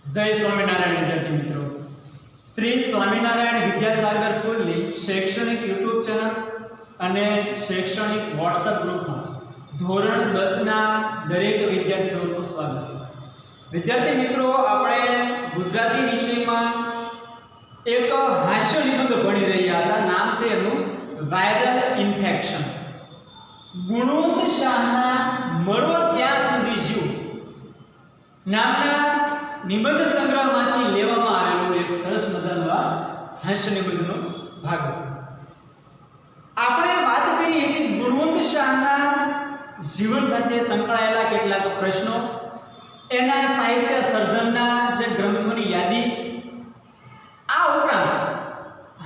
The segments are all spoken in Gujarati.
जय स्वामीनारायण विद्यार्थी मित्रों, श्री स्वामीनारायण विद्यासागर स्कूल की शैक्षणिक यूट्यूब चैनल અને શૈક્ષણિક વોટ્સએપ ગ્રુપમાં ધોરણ 10 ના દરેક વિદ્યાર્થીઓનું સ્વાગત છે। વિદ્યાર્થી મિત્રો, આપણે ગુજરાતી વિષયમાં એક હાસ્ય નિબંધ ભણી રહ્યા હતા। નામ છે એનું વાયરલ ઇન્ફેક્શન। ગુણવંત શાહના મરો ત્યાં સુધી જીવ નામના નિબંધ સંગ્રહમાંથી લેવામાં આવેલો એક સરસ મજાનો હાસ્ય નિબંધનો ભાગ છે। આપણે વાત કરી હતી ગુણવંત શાહના જીવન સાથે સંકળાયેલા કેટલાક પ્રશ્નો, એના સાહિત્ય સર્જનના જે ગ્રંથોની યાદી, આ ઉપરાંત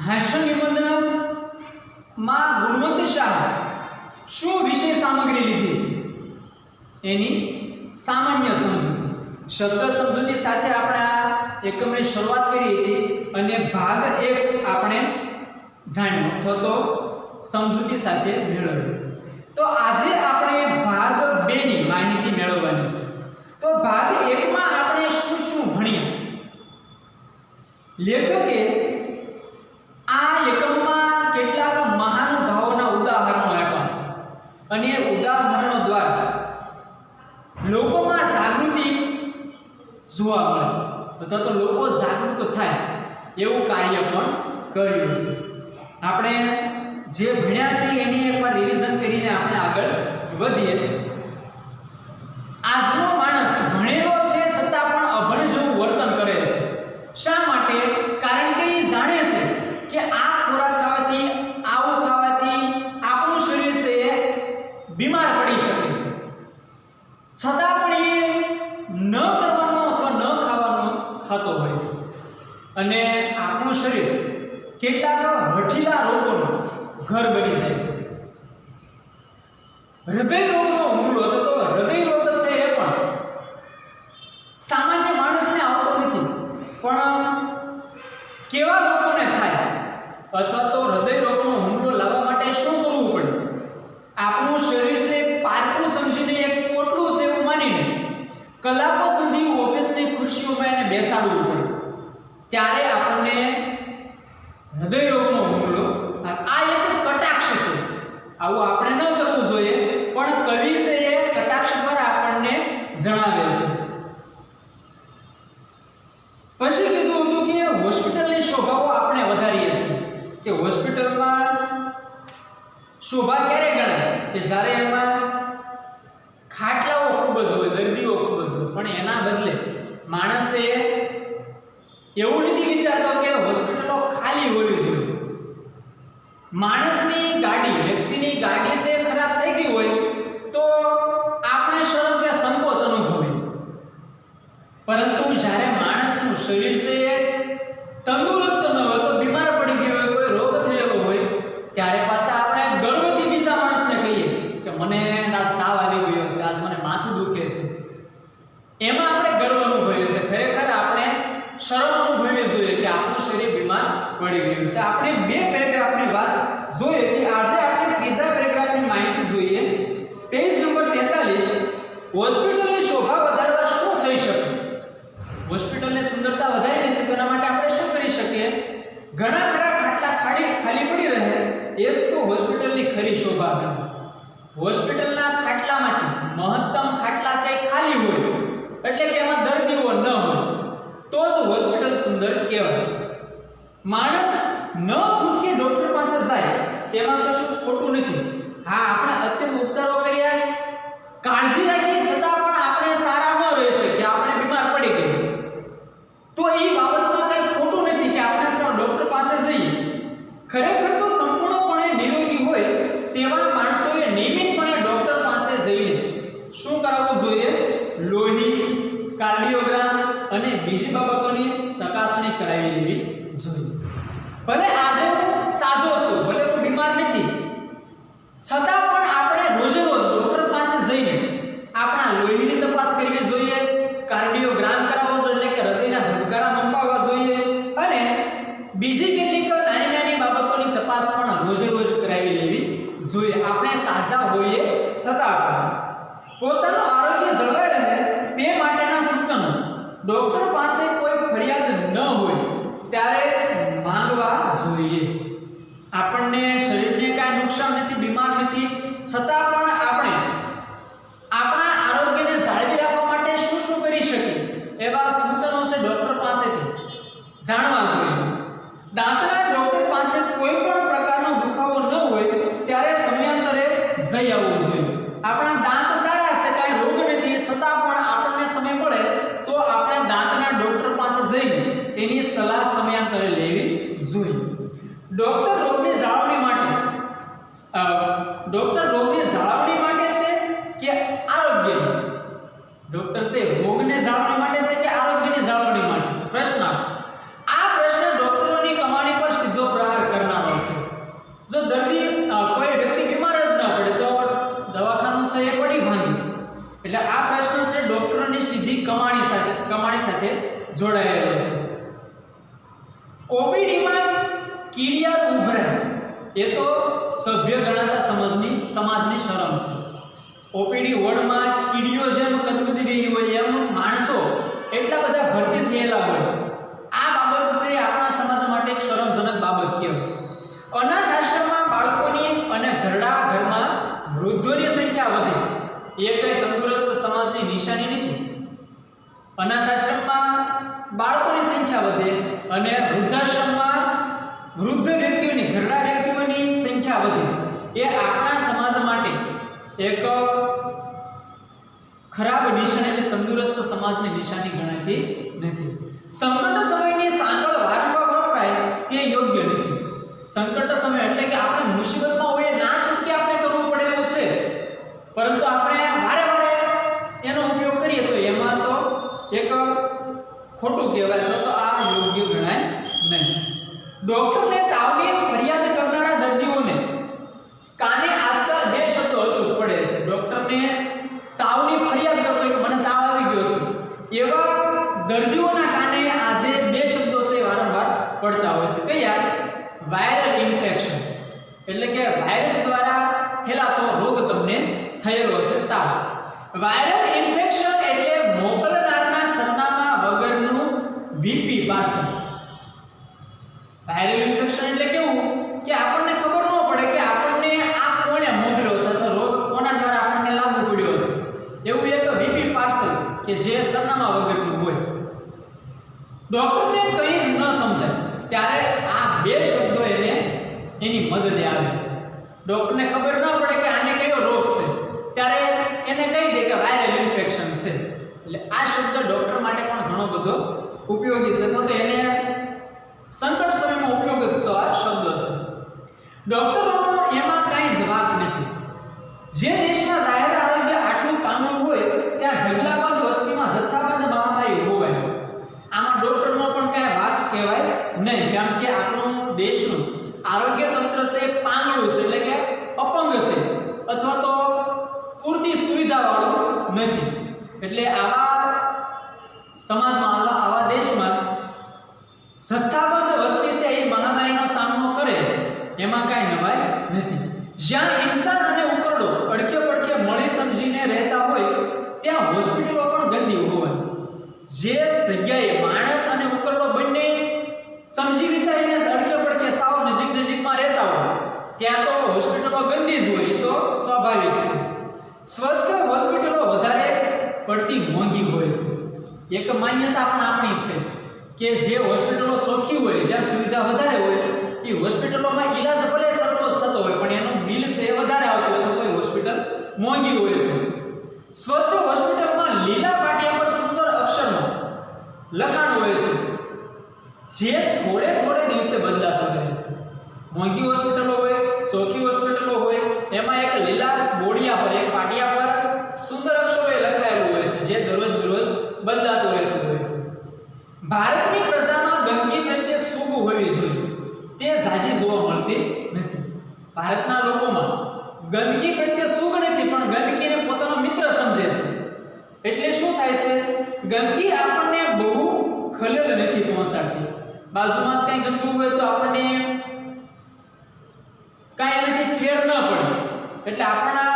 હાસ્ય નિબંધમાં ગુણવંત શાહ શું વિષય સામગ્રી લીધી છે એની સામાન્ય સમજૂતી, શબ્દ સમજૂતી સાથે આપણે આ એકમની શરૂઆત કરી હતી અને ભાગ 1 આપણે જાણ્યો અથવા તો સમજૂતી સાથે મેળવ્યો। તો આજે આપણે ભાગ 2 ની માહિતી મેળવવાની છે। તો ભાગ 1 માં આપણે શું શું ભણ્યા? લેખકે આ એકમમાં કેટલાક મહાનુભાવોના ઉદાહરણો આપ્યા છે અને એ ઉદાહરણો દ્વારા લોકોમાં જાગૃતિ જોવા મળે અથવા તો લોકો જાગૃત થાય એવું કાર્ય પણ કર્યું છે। આપણે જે ભણ્યા છે એની એકવાર રિવિઝન કરીને આપણે આગળ વધીએ। આજનો માણસ ભણેલો છે છતાં પણ અભણ જેવું વર્તન કરે છે। શા માટે? કારણ કે એ જાણે છે કે આ ખોરાક ખાવાથી, આવું ખાવાથી આપણું શરીર છે એ બીમાર પડી શકે છે, છતાં પણ એ ન કરવાનો અથવા ન ખાવાનો ખાતો હોય છે અને આપણું શરીર કેટલાક હઠીલા રોગોનો ઘર બની જાય છે। હૃદય રોગનો હુમલો તો હૃદય રોગ છે એ પણ સામાન્ય માણસને આવતો નથી, પણ કેવા લોકોને થાય અથવા તો હૃદય રોગનો હુમલો લાવવા માટે શું કરવું પડે? આપણું શરીર છે પારકું સમજીને, એક પોટલું છે એવું માનીને કલાકો સુધી ઓફિસની ખુરશીઓમાં એને બેસાડવું પડે, ત્યારે આપણને હૃદય રોગનો હુમલો। આ એક કટાક્ષ છે, આવું આપણે ન કરવું જોઈએ, પણ કવિ છે એ કટાક્ષ દ્વારા આપણને જણાવે છે। પછી કીધું હતું કે હોસ્પિટલની શોભાઓ આપણે વધારીએ છીએ કે હોસ્પિટલમાં શોભા ક્યારે ગણાય કે જ્યારે એમાં ખાટલાઓ ખૂબ જ હોય, દર્દીઓ ખૂબ જ હોય, પણ એના બદલે માણસે એવું નથી વિચારતો કે હોસ્પિટલો ખાલી હોવી જોઈએ। માણસની ગાડી, વ્યક્તિની ગાડી છે ખરાબ થઈ ગઈ હોય તો આપણે શરમ કે સંકોચ અનુભવીએ, પરંતુ જ્યારે માણસનું શરીર છે એ તંદુરસ્ત ન હોય તો બીમાર પડી ગયો હોય, કોઈ રોગ થયેલો હોય, ત્યારે પાછા આપણે ગર્વથી બીજા માણસને કહીએ કે મને આજ તાવ આવી ગયો છે, આજ મને માથું દુખે છે, એમાં આપણે ગર્વ અનુભવીએ છીએ। ખરેખર આપણે શરમ અનુભવવી જોઈએ કે આપણું શરીર બીમાર પડી ગયું છે। આપણે 2 પેરેગ્રાફની વાત જોઈએ કે આજે આપણે ત્રીજા પેરેગ્રાફની માહિતી જોઈએ। પેજ નંબર 43, હોસ્પિટલની શોભા વધારવા શું થઈ શકે? હોસ્પિટલની સુંદરતા વધારી શકે એના માટે આપણે શું કરી શકીએ? ઘણા ખરા ખાટલા ખાલી પડી રહે એ જ તો હોસ્પિટલની ખરી શોભા છે। હોસ્પિટલના ખાટલામાંથી મહત્તમ ખાટલા છે ખાલી હોય એટલે કે એમાં દર્દીઓ ન હોય તો જ હોસ્પિટલ સુંદર કહેવાય। માણસ ન છૂટકે ડોક્ટર પાસે જાય તેમાં કશું ખોટું નથી। હા, આપણે અત્યંત ઉપચારો કર્યા, કાળજી રાખીએ, છતાં પણ આપણે સારા ન રહી શકીએ, આપણે બીમાર પડી ગઈએ, તો એ બાબતમાં કંઈ ખોટું નથી કે આપણે ચાલો ડોક્ટર પાસે જઈએ। ખરેખર તો સંપૂર્ણપણે નિરોગી હોય તેવા માણસોએ નિયમિતપણે ડોક્ટર પાસે જઈને શું કરાવવું જોઈએ? લોહી, કાર્ડિયોગ્રામ અને બીજી બાબતોની ચકાસણી કરાવી લેવી જોઈએ। ભલે આજે હું સાજો છું, ભલે હું બીમાર નથી, છતાં પણ આપણે રોજે રોજ ડોક્ટર પાસે જઈને આપણા લોહીની તપાસ કરવી જોઈએ, કાર્ડિયોગ્રામ કરાવવો જોઈએ એટલે કે હૃદયના ધબકારા મપાવવા જોઈએ અને બીજી કેટલીક નાની નાની બાબતોની તપાસ પણ રોજે રોજ કરાવી લેવી જોઈએ। આપણે સાજા હોઈએ છતાં પણ પોતાનું આરોગ્ય જળવાઈ રહે તે માટેના સૂચનો ડોક્ટર પાસે કોઈ ફરિયાદ ન હોય ત્યારે માંગવા જોઈએ. આપણને શરીરને કાંઈ નુકસાન નથી, બીમાર નથી, છતાં પણ આપણે આપણા આરોગ્યને જાળવી રાખવા માટે શું શું કરી શકીએ એવા સૂચનો છે ડોક્ટર પાસેથી જાણવા જોઈએ. દાંતના ડોક્ટર પાસે કોઈ પણ પ્રકારનો દુખાવો ન હોય ત્યારે સમયાંતરે જઈ આવવું જોઈએ. આપણા દાંત સારા છે, કાંઈ રોગ નથી, છતાં પણ આપણને સમય મળે તો આપણે દાંતના ડોક્ટર પાસે જઈને એની સલાહ સમયાંતરે લેવી જોઈએ. ડોક્ટર રોગની જાળવણી માટે છે કે આરોગ્યની? ડોક્ટર છે રોગને જાળવણી માટે છે કે આરોગ્યની જાળવણી માટે? પ્રશ્ન. આ પ્રશ્ન ડોક્ટરોની કમાણી પર સીધો પ્રહાર કરનારો છે. જો દર્દી કોઈ વ્યક્તિ બીમાર જ ન પડે તો દવાખાનું છે એ પડી ભાંગી. એટલે આ પ્રશ્ન છે ડોક્ટરોની સીધી કમાણી સાથે જોડાયેલો છે. ઓપીડીમાં કીડિયા ઉભરાય એ તો સભ્ય ગણાતા સમાજની શરમ છે. ઓપીડી વોર્ડમાં કીડીઓ જેમ કદકદી રહી હોય એમ માણસો એટલા બધા ભરતી થયેલા હોય, આ બાબત છે આપણા સમાજ માટે એક શરમજનક બાબત કહેવાય. અનાથ આશ્રમમાં બાળકોની અને ઘરમાં વૃદ્ધોની સંખ્યા વધે એ કઈ તંદુરસ્ત સમાજની નિશાની નથી. અનાથ આશ્રમમાં બાળકોની સંખ્યા વધે અને વૃદ્ધાશ્રમમાં વૃદ્ધ વ્યક્તિઓની ઘરડા વ્યક્તિઓની સંખ્યા વધે એ આપણા સમાજ માટે એક ખરાબ નિશાની, એટલે તંદુરસ્ત સમાજની નિશાની ગણાતી નથી. સંકટ સમયની સાંકળ વારંવાર વપરાય તે યોગ્ય નથી. સંકટ સમય એટલે કે આપણે મુસીબતમાં હોઈએ, ના છૂટકે આપણે કરવું પડે એવું છે, પરંતુ આપણે વારે વારે એનો ઉપયોગ કરીએ તો એમાં તો એક ખોટું કહેવાય, તો આ યોગ્ય ગણાય નહીં. ડોક્ટરને તાવની ફરિયાદ કરનારા દર્દીઓને કાને આસપાસ બે શબ્દો અચૂક પડે છે. ડોક્ટરને તાવની ફરિયાદ કરતો કે મને તાવ આવી ગયો છે, એવા દર્દીઓના કાને આજે બે શબ્દો છે વારંવાર પડતા હોય છે. કયા? વાયરલ ઇન્ફેક્શન, એટલે કે વાયરસ દ્વારા ફેલાતો રોગ તમને થયેલો છે, તાવ. વાયરલ ઇન્ફેક્શન એટલે મોકલનારના સરનામા વગરનું વીપી પાર્સલ. વાયરલ ઇન્ફેક્શન એટલે કેવું કે આપણને ખબર ન પડે કે આપણને આ કોણે મોકલ્યો છે અથવા રોગ કોના દ્વારા આપણને લાગુ પડ્યો છે, એવું એક વીપી પાર્સલ કે જે સરનામા વગરનું હોય. ડોક્ટરને કંઈ જ ન સમજાય ત્યારે આ બે શબ્દો એની મદદે આવે છે. ડોક્ટરને ખબર ન પડે કે આને કયો રોગ છે ત્યારે એને કહી દે કે વાયરલ ઇન્ફેક્શન છે. એટલે આ શબ્દ ડોક્ટર માટે પણ ઘણો બધો ઉપયોગી છે, તો એને સંકટ સમયમાં ઉપયોગ થતો આ શબ્દ છે. ડોક્ટરોનો એમાં કાંઈ જ વાંક નથી. જે દેશમાં જાહેર આરોગ્ય આટલું પાંગળું હોય ત્યાં ઢગલાબંધ વસ્તીમાં જથ્થાબંધ મહામારી હોવાય, આમાં ડોક્ટરનો પણ કાંઈ વાંક કહેવાય નહીં, કારણ કે આપણું દેશનું આરોગ્ય તંત્ર છે પાંગળું છે, એટલે કે અપંગ છે અથવા તો પૂરતી સુવિધાવાળું નથી. એટલે આવા સમાજમાં આવા દેશમાં જથ્થાબંધ વસ્તી છે એ મહામારીનો સામનો કરે છે, એમાં કાંઈ નવાઈ નથી. જ્યાં ઇન્સાન અને ઉકરડો અડખે પડખે મળી સમજીને રહેતા હોય ત્યાં હોસ્પિટલો પણ ગંદી હોય. જે જગ્યાએ માણસ અને ઉકરડો બંને સમજી વિચારીને અડખે પડખે સાવ નજીકમાં રહેતા હોય ત્યાં તો હોસ્પિટલો ગંદી જ હોય, તો સ્વાભાવિક છે. સ્વચ્છ હોસ્પિટલો વધારે પડતી મોંઘી હોય છે. એક માન્યતા પણ આપણી છે કે જે હોસ્પિટલો ચોખ્ખી હોય, જ્યાં સુવિધા વધારે હોય એ હોસ્પિટલોમાં ઈલાજ ભલે સરખો જ થતો હોય પણ એનું બિલ છે એ વધારે આવતું હોય, તો કોઈ હોસ્પિટલ મોંઘી હોય છે. સ્વચ્છ હોસ્પિટલમાં લીલા પાટિયા પર સુંદર અક્ષરમાં લખાણ હોય છે જે થોડે દિવસે બદલાતો રહે છે. મોંઘી હોસ્પિટલો હોય, ચોખ્ખી હોસ્પિટલો હોય, એમાં એક લીલા બોડિયા પર, એક પાટિયા પર સુંદર અક્ષરોએ લખાયેલું હોય છે જે દરરોજ બદલાતું રહેતું હોય છે. ભારતની પ્રજામાં ગંદકી પ્રત્યે સૂગ હોવી જોઈએ તે ઝાઝી જોવા મળતી નથી. ભારતના લોકોમાં ગંદકી પ્રત્યે સૂગ નથી, પણ ગંદકીને પોતાનો મિત્ર સમજે છે. એટલે શું થાય છે? ગંદકી આપણને બહુ ખલેલ નથી પહોંચાડતી. બાજુમાં કંઈ ગંદુ હોય તો આપણને કાંઈ એનાથી ફેર ન પડે, એટલે આપણા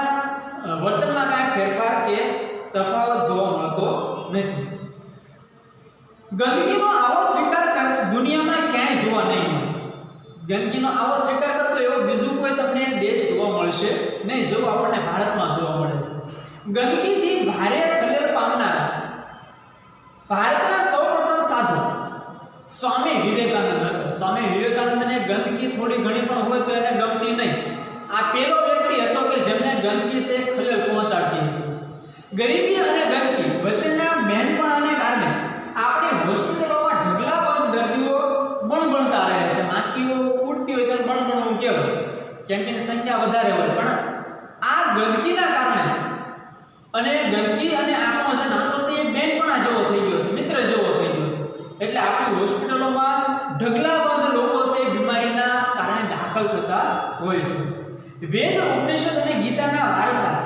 વર્તનમાં કાંઈ ફેરફાર કે તફાવત જોવા મળતો નથી. ગંદકીનો આવો સ્વીકાર દુનિયામાં ક્યાંય જોવા નહીં મળે. ગંદકીનો આવો સ્વીકાર કરતો એવો બીજું કોઈ તમને દેશ જોવા મળશે નહીં જેવો આપણને ભારતમાં જોવા મળે છે. ગંદકીથી ભારે ખલેલ પામનારા ભારતના સૌપ્રથમ સાધુ સ્વામી વિવેકાનંદ હતા. સ્વામી વિવેકાનંદને ગંદકી થોડી ઘણી પણ હોય તો એને ગમતી નહીં. આ પેલો વ્યક્તિ હતો કે જેમને ગંદકી સે ખલેલ પહોંચાડી હતી. ગરીબી અને ગંદકી વચ્ચેના મહેનપણાને કારણે આપણી હોસ્પિટલોમાં ઢગલાબંધ દર્દીઓ બણબણતા રહે છે. માખીઓ ઉડતી હોય ત્યારે બણબણવું કહેવાય કેમ કે એની સંખ્યા વધારે હોય. પણ આ ગંદકીના કારણે અને ગંદકી અને આપણો જે નાતો છે એ બેનપણા જેવો થઈ ગયો છે, મિત્ર જેવો થઈ ગયો છે. એટલે આપણી હોસ્પિટલોમાં ઢગલાબંધ લોકો છે બીમારીના કારણે દાખલ થતા હોય છે. વેદ, ઉપનિષદ અને ગીતાના વારસા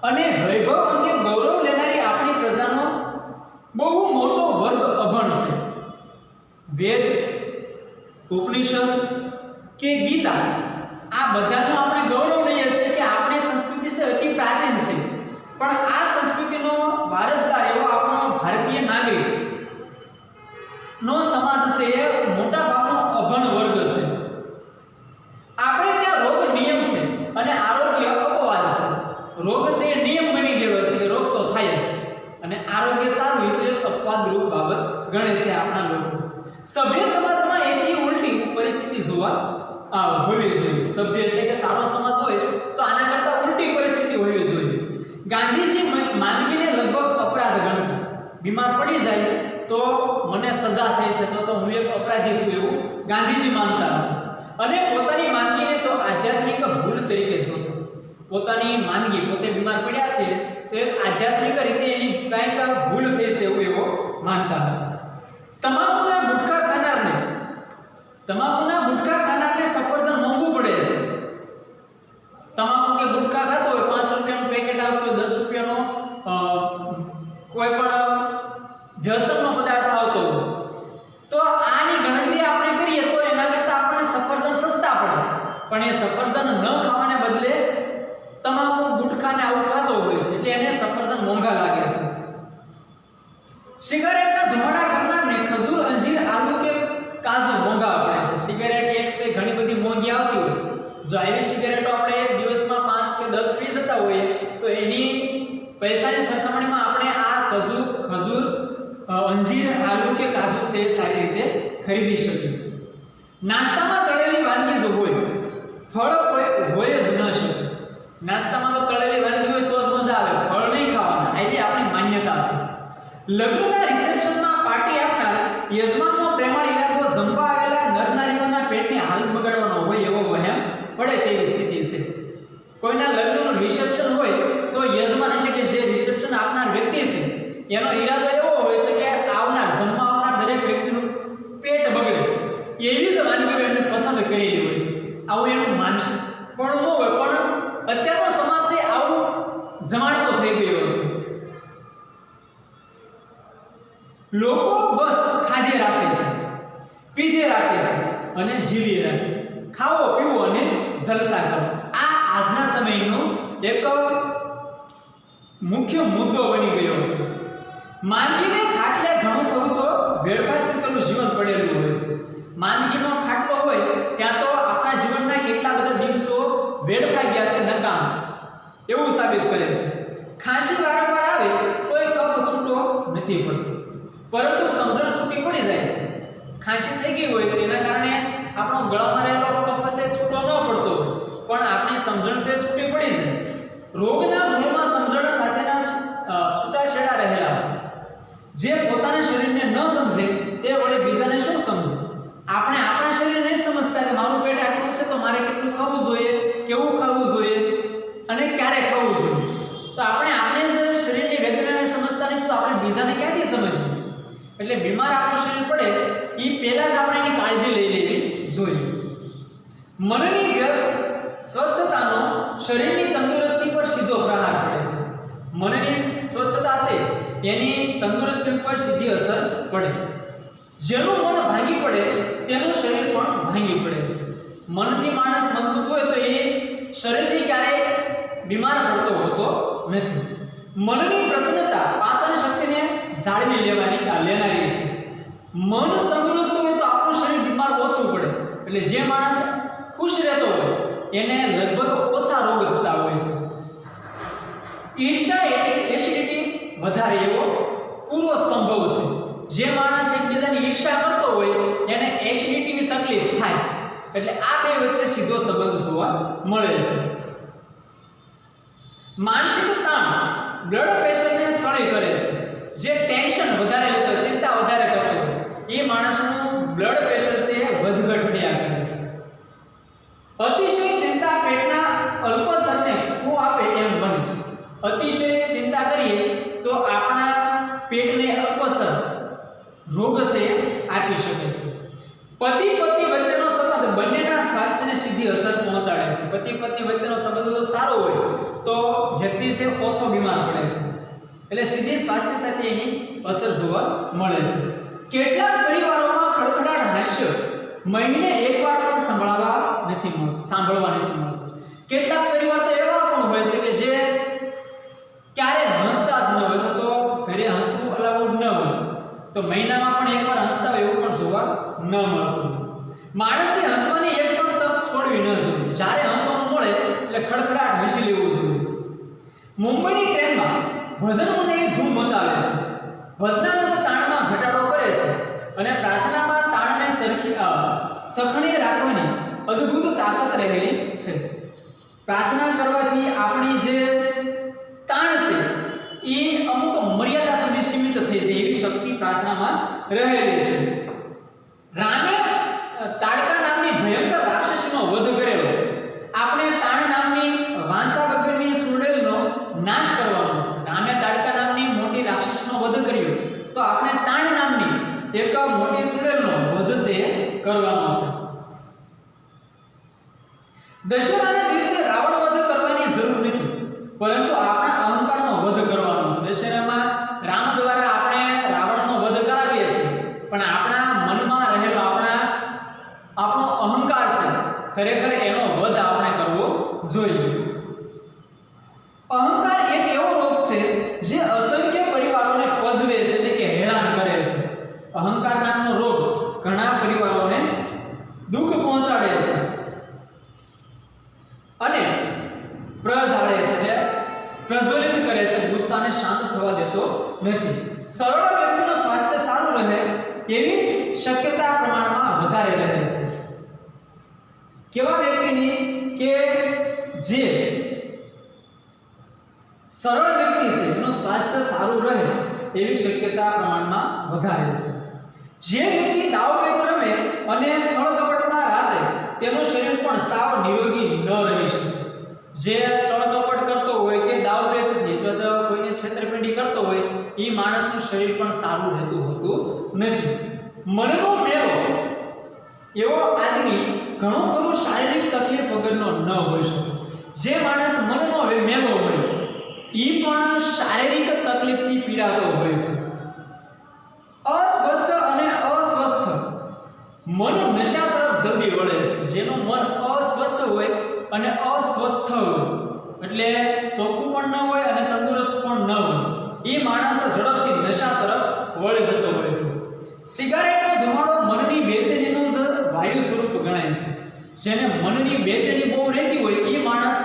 અને વૈભવ અંગે ગૌરવ લેનારી આપણી પ્રજાનો બહુ મોટો વર્ગ અભણ છે. વેદ, ઉપનિષદ કે ગીતા આ બધાનો આપણે ગૌરવ લઈએ છીએ કે આપણી સંસ્કૃતિ છે અતિ પ્રાચીન છે. પણ આ સંસ્કૃતિનો વારસદાર એવો આપણો ભારતીય નાગરિક નો સમાજ છે એ મોટા ભાગનો અભણ વર્ગ છે. આપણે ત્યાં રોગ નિયમ છે અને આરોગ્ય અપવાદ છે. રોગ છે એ નિયમ બની ગયેલો છે કે રોગ તો થાય છે અને આરોગ્ય સારું એટલે અપવાદરૂપ બાબત ગણે છે આપણા લોકો. સભ્ય સમાજમાં એથી ઉલટી પરિસ્થિતિ જોવા હોવી જોઈએ. સભ્ય એટલે કે સારો સમાજ હોય તો આના કરતા ઉલટી પરિસ્થિતિ હોવી જોઈએ. ગાંધીજી માંદગીને લગભગ અપરાધ ગણતા. બીમાર પડી જાય તો મને સજા થઈ છે તો હું એક અપરાધી છું એવું ગાંધીજી માનતા હતા. અને પોતાની માંદગીને તો આધ્યાત્મિક ભૂલ તરીકે જોતા. પોતાની માંદગી પોતે બીમાર પડ્યા છે તો એક આધ્યાત્મિક રીતે એની કંઈક ભૂલ થઈ છે એવું એવો માનતા હતા. તમાકુના ગુટખા ખાનારને સફરજન મોંઘું પડે છે. તમાકુ કે ગુટખા ખાતો હોય 5 રૂપિયાનું પેકેટ આવતું હોય, 10 રૂપિયાનો કોઈ પણ વ્યસનનો પદાર્થ આવતો હોય તો આની ગણતરી આપણે કરીએ તો એના કરતાં આપણને સફરજન સસ્તા પડે. પણ એ સફરજન ન ખાવાને બદલે તમાકુ ગુટખાને આવું ખાતો હોય છે એટલે એને સફરજન મોંઘા લાગે છે. સિગારેટના ધુમાડા કરનારને ખજૂર, અંજીર, આલુ કે કાજુ મોંઘા પડે છે. સિગારેટ એક છે ઘણી બધી મોંઘી આવતી હોય. જો આવી સિગારેટો આપણે દિવસમાં 5 કે 10 પી જતા હોઈએ તો એની પૈસાની સરખામણીમાં આપણે આ ખજૂર, અંજીર, આલુ કે કાજુ છે સારી રીતે ખરીદી શકીએ. નાસ્તામાં તળેલી વાનગી જો હોય, ફળ હોય જ ન શકે. નાસ્તામાં તો તળેલી વાનગી હોય તો જ મજા આવે, ફળ નહીં ખાવાના એવી આપણી માન્યતા છે. લગ્નના રિસેપ્શનમાં પાર્ટી આપનાર યજમાનનો પ્રેમાળ ઈરાદો જમવા આવેલા નરનારીઓના પેટની હાલત બગાડવાનો હોય એવો વહેમ પડે તેવી સ્થિતિ છે. કોઈના લગ્નનું રિસેપ્શન હોય તો યજમાન એટલે કે જે રિસેપ્શન આપનાર વ્યક્તિ છે એનો ઈરાદો એવો હોય છે કે જમવા આવનાર દરેક વ્યક્તિનું પેટ બગડે એવી જ વાનગીઓ એને પસંદ કરેલી હોય છે. આવું એનું માનસિક પણ ન હોય પણ અત્યારનો સમાજ છે આવું જમાડતો થઈ ગયો છે. લોકો બસ ખાધે રાખે છે, પીધે રાખે છે અને જીવી રાખે. ખાવો પીવો અને જલસા કરો આ આજના સમયનો એક મુખ્ય મુદ્દો બની ગયો છે. માંદગીને ખાટલે ઘણું ખરું તો વેડફા ચૂકેલું જીવન પડેલું હોય છે. માંદગીનો ખાટલો હોય ત્યાં તો આપણા જીવનના કેટલા બધા દિવસો વેડફાઈ ગયા છે નકામ એવું સાબિત કરે છે. ખાંસી વારંવાર આવે તો એ કફ છૂટો નથી પડતો પરંતુ સમજણ છૂટી પડી જાય છે. ખાંસી થઈ ગઈ હોય તો એના કારણે આપણો ગળામાં રહેલો કફ છે છૂટો ન પડતો પણ આપણી સમજણ છે છૂટી પડી જાય. રોગના મૂળમાં સમજણ સાથેના છૂટાછેડા રહેલા છે. જે પોતાના શરીરને ન સમજે તે વડે બીજાને શું સમજે. આપણે આપણા શરીરને જ સમજતા કે મારું પેટ આટલું છે તો મારે કેટલું ખાવું જોઈએ, કેવું ખાવું જોઈએ અને ક્યારે ખાવું જોઈએ. તો આપણે શરીરની વેદનાને સમજતા નથી તો આપણે બીજાને ક્યાંથી સમજીએ. એટલે બીમાર આપણું શરીર પડે એ પહેલા જ આપણે એની કાળજી લઈ લેવી જોઈએ. મનની સ્વસ્થતાનો શરીરની તંદુરસ્તી પર સીધો પ્રહાર પડે છે. મનની સ્વચ્છતા છે એની તંદુરસ્તી પર સીધી અસર પડે. જેનું મન ભાંગી પડે તેનું શરીર પણ ભાંગી પડે છે. મનથી માણસ મજબૂત હોય તો એ શરીરથી ક્યારેય બીમાર પડતો હોતો નથી. મનની પ્રસન્નતા પાચન શક્તિને જાળવી લેનારી છે. મન તંદુરસ્ત હોય તો આપણું શરીર બીમાર ઓછું પડે, એટલે જે માણસ ખુશ રહેતો હોય એને લગભગ ઓછા રોગ થતા હોય છે. ઈર્ષ્યા એસિડિટી વધારે એવો પૂરો સંભવ છે. જે માણસ એકબીજાની ઈર્ષ્યા કરતો હોય એને એસિડિટીની તકલીફ થાય, એટલે આ બે વચ્ચે સીધો સંબંધ જોવા મળે છે. માનસિક તાણ બ્લડ પ્રેશરને સળી કરે છે. જે ટેન્શન વધારે લેતો, ચિંતા વધારે કરતો હોય એ માણસનું બ્લડ પ્રેશર છે વધઘટ થયા કરે છે. અતિશય ચિંતા પેટના અલ્પસરને ખો આપે એમ બને. અતિશય ચિંતા કરીએ તો આપણા પેટને અલ્પસર રોગ છે આપી શકે છે. પતિ પત્ની વચ્ચેનો સંબંધ બંનેના સ્વાસ્થ્યને સીધી અસર પહોંચાડે છે. પતિ પત્ની વચ્ચેનો સંબંધ જો સારો હોય તો વ્યક્તિ છે ઓછો બીમાર પડે છે, એટલે સીધી સ્વાસ્થ્ય સાથે એની અસર જોવા મળે છે. કેટલાક પરિવારોમાં ખડખડાટ હાસ્ય મહિને એકવાર પણ સાંભળવા નથી મળતું. કેટલાક પરિવાર તો એવા પણ હોય છે કે જે ક્યારે હસતા જ ન હોય, તો ઘરે હસવું અલાઉડ ન હોય, તો મહિનામાં પણ એકવાર હસતા હોય એવું પણ જોવા ન મળતું. માણસે હસવાની એક પણ તક છોડવી ન જોઈએ. જ્યારે હસવાનું મળે એટલે ખડખડાટ હસી લેવું જોઈએ. મુંબઈની ટ્રેનમાં ભજન મંડળી ધૂમ મચાવે છે. ભજનાનંદ તાણમાં ઘટાડો કરે છે અને પ્રાર્થનામાં તાણને સખણી રાખવાની અદ્ભુત તાકાત રહેલી છે. પ્રાર્થના કરવાથી આપણી જે તાણ છે એ અમુક મર્યાદા સુધી સીમિત થઈ જાય એવી શક્તિ પ્રાર્થનામાં રહેલી છે. રામે તાડકા નામની ભયંકર રાક્ષસીનો વધ કરેલો. આપણે તાણ નામની વાંસા વગરની સુરડેલનો નાશ કરવાનો છે. રામે તાડકા નામની મોટી રાક્ષસીનો વધ કર્યો તો આપણે તાણ નામની એક મોટી ચુડેલનો વધ છે કરવાનો છે. દશેરાના દિવસે રાવણ વધ કરવાની જરૂર નથી, પરંતુ આપણા અહંકારનો વધ કરવાનો છે. દશેરામાં રામ દ્વારા આપણે રાવણનો વધ કરાવીએ છીએ, પણ આપણા મનમાં રહેલો આપણો અહંકાર છે, ખરેખર એનો વધ આપણે કરવો જોઈએ. અહંકાર એક એવો રોગ છે જે અસંખ્ય પરિવારોને પજવે છે, એટલે કે હેરાન કરે છે. અહંકાર નામનો રોગ ઘણા પરિવારોને દુઃખ પહોંચાડે છે અને પ્રજ્વલિત કરે છે, ગુસ્સાને શાંત થવા દેતો નથી. સરળ વ્યક્તિનું સ્વાસ્થ્ય સારું રહે એવી શક્યતા પ્રમાણમાં વધારે રહે છે. કેવા વ્યક્તિની કે જે સરળ વ્યક્તિ છે એનું સ્વાસ્થ્ય સારું રહે એવી શક્યતા પ્રમાણમાં વધારે છે. જે વ્યક્તિ દાવ પેચ રમે અને છળ કપટમાં રાચે તેનું શરીર પણ સાવ નિરોગી ન રહી શકે. જે છળ કપટ કરતો હોય કે દાવ પેચથી અથવા કોઈને છેતરપિંડી કરતો હોય એ માણસનું શરીર પણ સારું રહેતું હોતું નથી. મનનો મેળો એવો આદમી ઘણો ખરો શારીરિક તકલીફ વગરનો ન હોઈ શકે. જે માણસ મનનો મેળો હોય એ પણ શારીરિક તકલીફથી પીડાતો હોય છે. અસ્વચ્છ અને અસ્વસ્થ મન નશા તરફ જલ્દી વળે છે. જેનું મન અસ્વચ્છ હોય અને અસ્વસ્થ હોય એટલે ચોખ્ખું પણ ન હોય અને તંદુરસ્ત પણ ન હોય એ માણસ ઝડપથી નશા તરફ વળી જતો હોય છે. સિગારેટનો ધુમાડો મનની બેચેનીનું જ વાયુ સ્વરૂપ ગણાય છે. જેને મનની બેચેની બહુ રહેતી હોય એ માણસ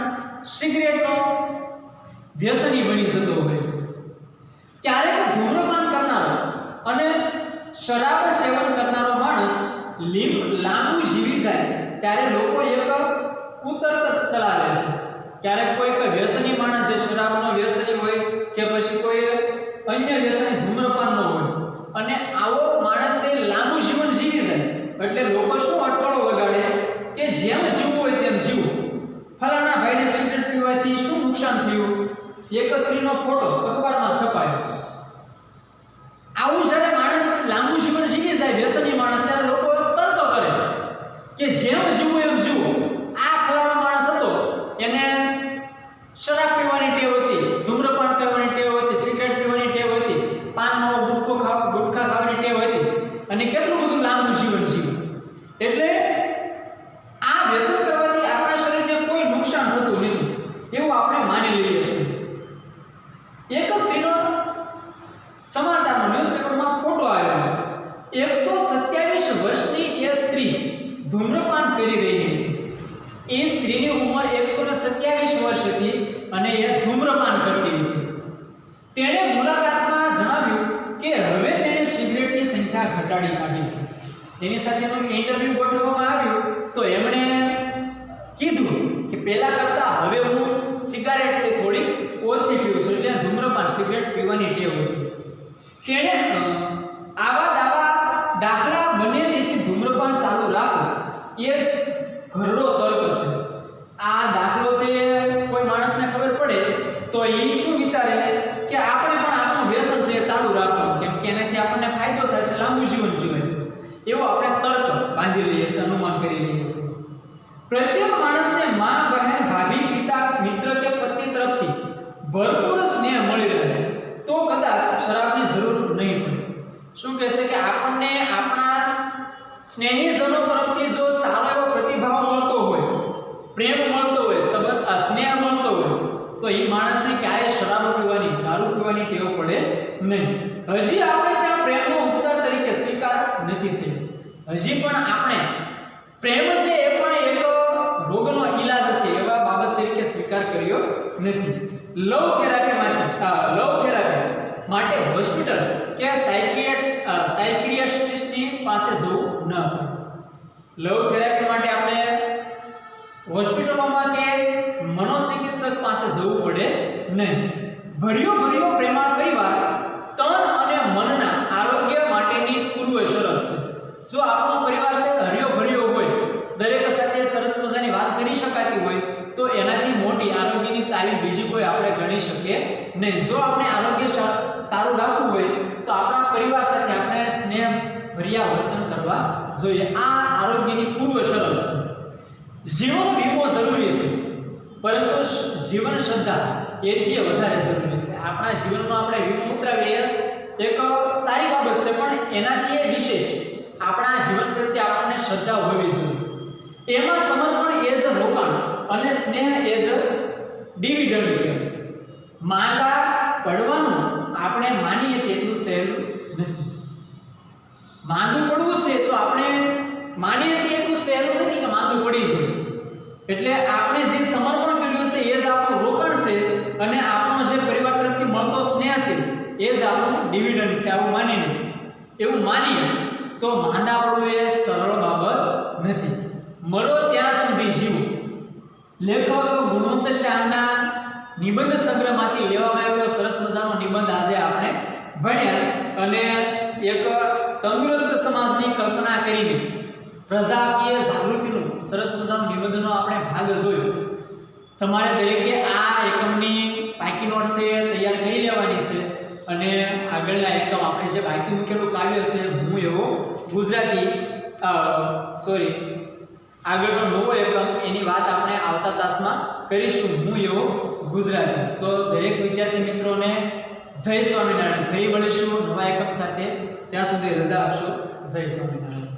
સિગરેટનો વ્યસની બની જતો હોય છે. ક્યારેક ધૂમ્રપાન કરનારો અને શરાબ સેવન કરનારો માણસ લાંબુ જીવી જાય ત્યારે લોકો એક કુતર્ક ચલાવે છે. ક્યારેક કોઈક વ્યસની માણસ જે શરાબનો વ્યસની હોય કે પછી કોઈ અન્ય વ્યસની ધૂમ્રપાનનો હોય અને આવો માણસ લાંબુ જીવન જીવી જાય એટલે લોકો શું અટકળો વગાડે કે જેમ જીવવું હોય તેમ જીવવું. ફલાણા ભાઈને સિગરેટ પીવાથી શું નુકસાન થયું, એક સ્ત્રીનો ફોટો અખબારમાં છપાયો. આવું જ્યારે માણસ લાંબુ જીવન જીવી જાય વ્યસની માણસ ત્યારે લોકો તર્ક કરે કે જેમ જીવવું એમ જીવવું. આ ફલાણો માણસ હતો એને શરાબ પીવાની ટેવ હતી, ધૂમ્રપાન કરવાની ટેવ હતી, સિગરેટ પીવાની ટેવ હતી, પાનનો ગુટખા ખાવાની ટેવ હતી અને કેટલું બધું લાંબુ જીવન જીવ્યું. એટલે આ વ્યસન કરવાથી આપણા શરીરને કોઈ નુકસાન થતું નથી એવું આપણે માની લઈએ છીએ. એક સ્ત્રીનો સમાચારમાં ન્યૂઝપેપરમાં ફોટો આવ્યો. 100 વર્ષની એ સ્ત્રી ધૂમ્રપાન કરી રહી હતી. એ સ્ત્રીની ઉંમર 127 વર્ષ હતી અને એ ધૂમ્રપાન કરતી હતી. તેણે મુલાકાતમાં જણાવ્યું કે હવે તેણે સિગરેટની સંખ્યા ઘટાડી કાઢી છે. તેની સાથેનું ઇન્ટરવ્યુ ગોઠવવામાં આવ્યું તો એમણે કીધું કે પહેલા કરતાં હવે હું સિગારેટ છે થોડી ઓછી પીવું છું, એટલે ધૂમ્રપાન સિગરેટ પીવાની ટેવ હતી. તેણે આવા દાખલા બને તેટલી ધૂમ્રપાન ચાલુ રાખો એ ઘરડો તર્ક છે. આ દાખલો છે કોઈ માણસને ખબર પડે તો એ શું વિચારે કે આપણે પણ આપણું વ્યસન છે એ ચાલુ રાખવાનું, કેમ કે એનાથી આપણને ફાયદો થાય છે, લાંબુ જીવન જીવાય છે, એવો આપણે તર્ક બાંધી લઈએ છીએ, અનુમાન કરી લઈએ છીએ. પ્રત્યેક માણસને માં, બહેન, ભાભી, પિતા, મિત્ર કે પત્ની તરફથી ભરપૂર સ્નેહ મળી રહે તો કદાચ શરાબની જરૂર નહીં પડે. શું કહેશે કે આપણને આપણા સ્નેહીજનો તરફથી જો સારો એવો પ્રતિભાવ મળતો હોય, પ્રેમ મળતો હોય, સ્નેહ મળતો હોય તો એ માણસને ક્યારેય શરાબ પીવાની, દારૂ પીવાની ટેવ પડે નહીં. હજી આપણે ત્યાં પ્રેમનો ઉપચાર તરીકે સ્વીકાર નથી થયો. હજી પણ આપણે પ્રેમ છે એ પણ એક રોગનો ઈલાજ છે એવા બાબત તરીકે સ્વીકાર કર્યો નથી. લવ થેરાપી માટે હોસ્પિટલ કે સાયકિયાટ્રિસ્ટની પાસે જવું ન પડે. લવ થેરાપી માટે આપણે હોસ્પિટલોમાં કે મનોચિકિત્સક પાસે જવું પડે નહીં. ભર્યો પ્રેમાળ પરિવાર તન અને મનના આરોગ્ય માટેની પૂર્વ શરત છે. જો આપણો પરિવાર છે હર્યો હોય, દરેક સાથે સરસ મજાની વાત કરી શકાતી હોય તો એનાથી મોટી આરોગ્યની ચાવી બીજી કોઈ આપણે ગણી શકીએ નહીં. જો આપણે આરોગ્ય સારું રાખવું હોય તો આપણા પરિવાર સાથે આપણે સ્નેહ ભર્યા વર્તન કરવા જોઈએ. આ આરોગ્યની પૂર્વ શરત છે. જીવન વીમો જરૂરી છે, પરંતુ જીવન શ્રદ્ધા એથી વધારે જરૂરી છે. આપણા જીવનમાં આપણે વીમો ઉતરાવીએ એક સારી બાબત છે, પણ એનાથી એ વિશેષ આપણા જીવન પ્રત્યે આપણને શ્રદ્ધા હોવી જોઈએ. એમાં સમર્પણ એઝ અ રોકાણ અને સ્નેહ એઝ અ ડિવિડન્ડ કહેવાય. માંદા પડવાનું આપણે માનીએ તેટલું સહેલું નથી. માંદું પડવું છે તો આપણે માનીએ છીએ એટલું સહેલું નથી કે માંદું પડી જાય. એટલે આપણે જે સમર્પણ કર્યું છે એ જ આપણું રોકાણ છે અને આપણો જે પરિવાર તરફથી મળતો સ્નેહ છે એ જ આપણું ડિવિડન્ડ છે. એવું માનીએ તો માંદા પડવું એ સરળ બાબત નથી. મરો ત્યાં સુધી જીવો. લેખક ગુણવંત શાહના નિબંધ સંગ્રહમાંથી લેવામાં આવેલો સરસ મજાનો નિબંધ આજે આપણે ભણ્યા અને એક તંદુરસ્ત સમાજની કલ્પના કરીને પ્રજાકીય જાગૃતિનું સરસ મજાનો નિબંધનો આપણે ભાગ જોયો. તમારે દરેકે આ એકમની પાકી નોટ છે તૈયાર કરી લેવાની છે અને આગળના એકમ આપણે જે બાકી મૂકેલું કાવ્ય છે હું એવો ગુજરાતી આગળનો નવો એકમ એની વાત આપણે આવતા તાસમાં કરીશું. હું એવો ગુજરાતી. તો દરેક વિદ્યાર્થી મિત્રોને જય સ્વામિનારાયણ. ફરી મળીશું નવા એકમ સાથે. ત્યાં સુધી રજા આપશો. જય સ્વામિનારાયણ.